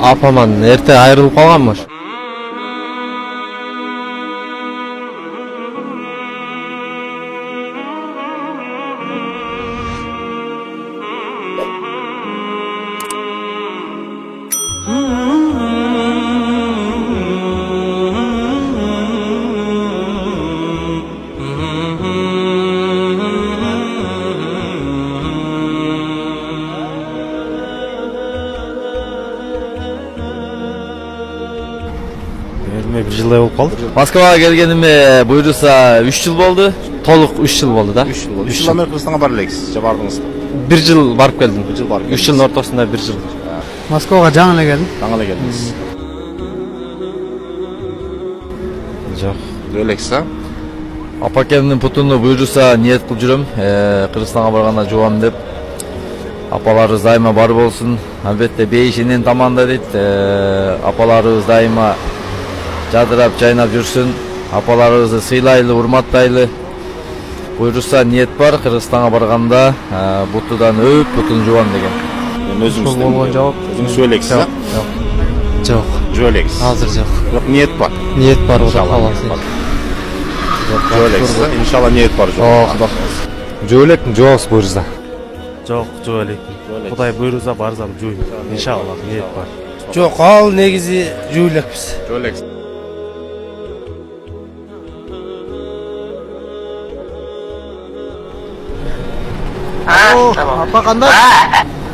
Апаман эрте айрылып калганмыш. Bir жылдай болуп калды. Москвага келгениме буйруса 3 жыл болду. Толук 3 жыл болду да. 3 жыл болду. 3 жылдан бери Кыргызстанга барып элексиз, же бардыңыз? 1 жыл барып келдим. 1 жыл барып. 3 жылдын ортосунда 1 жыл. Москвага жаңы эле келдим. Жаңы эле келдиңиз. Жок. Элексиз, а? Апакемдин путуну буйруса ниет кылып жүрөм. Кыргызстанга барганда жубам деп. Апаларыбыз дайыма бар болсун. Албетте бейишинен таманда дейт. Апаларыбыз дайыма жадырап жайнап жүрсүн. Апаларыбызды сыйлайлы, урматтайлы. Буйруса ниет бар, Кыргызстанга барганда бутудан өп, бутун жубам деген. Өзүңүз болгон жооп. Өзүңүз элексиз, а? Жок. Жөө элексиз. Азыр жок. Бирок ниет бар. Ниет бар, Кудай Иншалла. кааласа. Жөө элексиз, а? Иншалла ниет бар жөө. Жөө электин жообуз буйруса. Жок, жөө электин. Кудай буйруса барсам жууйм. Иншалла ниет бар. Жок, ал негизи жуу элекпиз. Жөө элексиз. Апа кандай?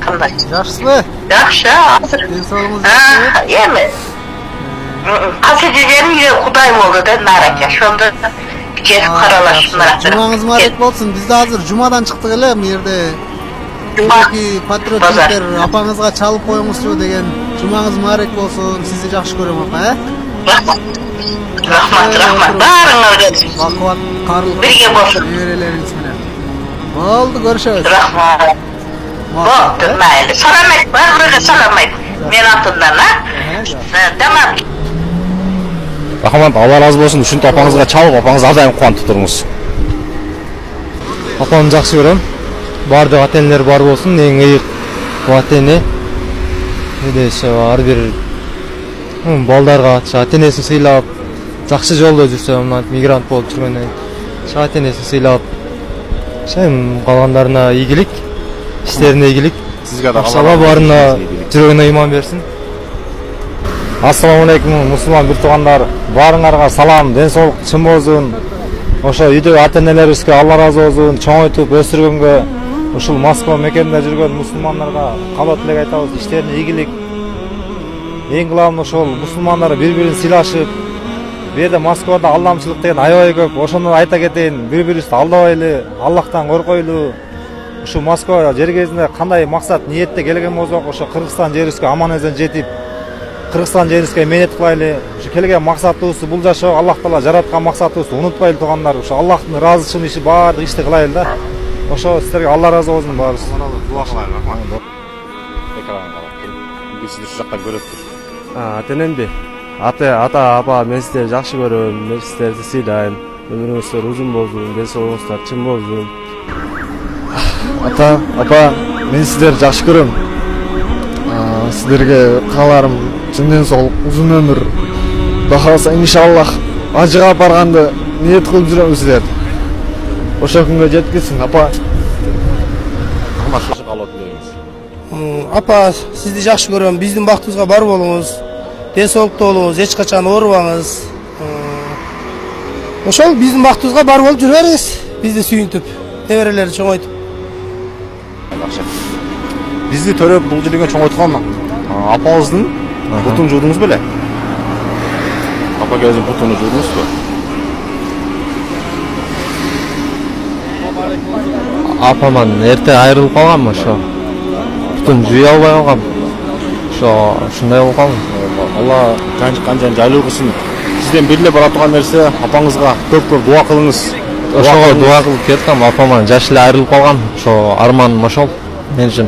Кандай? Жакшысызбы? Жакшы, азыр. Ден соолугуңуз жакшыбы? Эми. Азыр дегеним Кудай болду да нарака. Ошондо келип каралашсындар. Жумаңыз мубарак болсун. Биз да азыр жумадан чыктык эле, бу жерде патриоттер апаңызга чалып коюңузчу деген. Жумаңыз мубарак болсун. Сизди жакшы көрөм апа, Рахмат. Баарыңар өтсүн. Бакубат карлы Бирге болсун. неберелериңиз менен. Болду, көрүшөбүз. Рахмат. Болду, майли. Салам айт, баарыңарга салам айт. Мен атымдан, Тамам. Рахмат, Алла разы болсун. Ушинтип апаңызга чалып, апаңызды ар дайым кубантып туруңуз. Апамды жакшы көрөм. Бардык ата-энелер бар болсун, эң ыйык ата-эне. Эдеше ар бир балдарга ата-энесин сыйлап, жакшы жолдо жүрсө, мына мигрант болуп жүргөндөн ата-энесин сыйлап, калгандарына ийгилик, иштерине ийгилик. Сизге да Алла баарына жүрөгүнө ыйман берсин. Ассаламу алейкум, мусулман бир туугандар. Баарыңарга салам, ден соолук чын болсун. Ошо үйдөгү ата-энелерибизге Алла разы болсун, чоңойтуп өстүргөнгө, ушул Москва мекенинде жүргөн мусулмандарга кабат элек айтабыз, иштерине ийгилик. Эң кылабы ошол мусулмандар бири-бирин сыйлашып, бу жерде Москвада алдамчылык деген аябай көп. Ошону айта кетейин, бири-бирибизди алдабайлы, Аллахтан коркойлу. Ушу Москва жер кезинде кандай максат, ниетте келген болсок, ошо Кыргызстан жерибизге аман-эсен жетип, Кыргызстан жерибизге мээнет кылайлы. Ушу келген максатыбызды бул жашоо Аллах Таала жараткан максатыбызды унутпайлы туугандар. Ушу Аллахтын ыраазычылыгын иши баардык ишти кылайлы да. Ошо силерге Алла разы болсун баарыбыз. Дуа кылайын, рахмат. Экранга карап. Биз сизди ушул жактан көрөт тур. Ата-энемби? Ата, апа, мен сиздерди жакшы көрөм, мен сиздерди сыйлайм. Өмүрүңүздөр узун болсун, ден соолугуңуздар чың болсун. Ата, апа, мен сиздерди жакшы көрөм. Сиздерге кааларым чын ден соолук, узун өмүр. Кудай кааласа иншаллах ажыга барганды ниет кылып жүрөм сиздерди. Ошо күнгө жеткизсин, апа. Рахмат, ошо калып келдиңиз. Апа, сизди жакшы көрөм. Биздин бактыбызга бар болуңуз. Ден соолуктуу болуңуз, эч качан оорубаңыз. Ошол биздин бактыбызга бар болуп жүрө бериңиз. Бизди сүйүнтүп, неберелерди чоңойтуп. Бизди төрөп бул жерге чоңойткон апабыздын бутун жуудуңуз беле? Апагебиздин бутуну жуудуңузбу? Апаман эрте айрылып калганмын, ошо. Бутун жуй албай калгам. Ушундай болуп калдым. Алла канча жайлуу кылсын. Сизден бир эле бара турган нерсе, апаңызга көп дуа кылыңыз. Ошого дуа кылып кеткем, апаман жаш эле айрылып калган. Ошо арманым ошол. Мен үчүн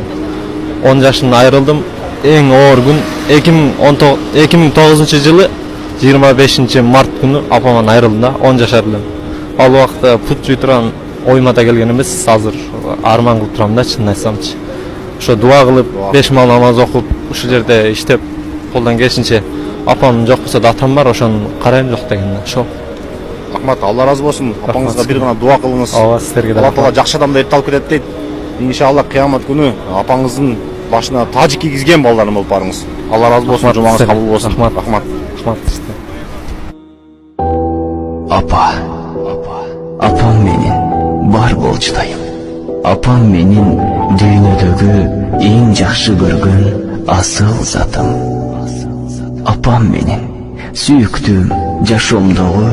10 жашымда айрылдым. Эң оор күн 2009 жылы 25 март күнү апаман айрылдым да, 10 жашар элем. Ал убакта пут жуй турган оюмада келген эмес, азыр арман кылып турам да, чынын айтсамчы. Ошо дуа кылып, 5 мал намаз окуп, ушул жерде иштеп колдон келишинче апам жок болсо да атам бар, ошону карайм жок дегенде. Ошо. Рахмат, Алла разы болсун. Апаңызга бир гана дуа кылыңыз. Ооба, силерге да. Алла Таала жакшы адамды эрип алып келет дейт. Иншалла кыямат күнү апаңыздын башына тажы кийгизген балдарың болуп барыңыз. Алла разы болсун, жумаңыз кабыл болсун. Рахмат. Рахмат. Апам менин бар болчудайым. Апам менин дүйнөдөгү эң жакшы көргөн асыл затым. Апам менин сүйүктүүм, жашоомдогу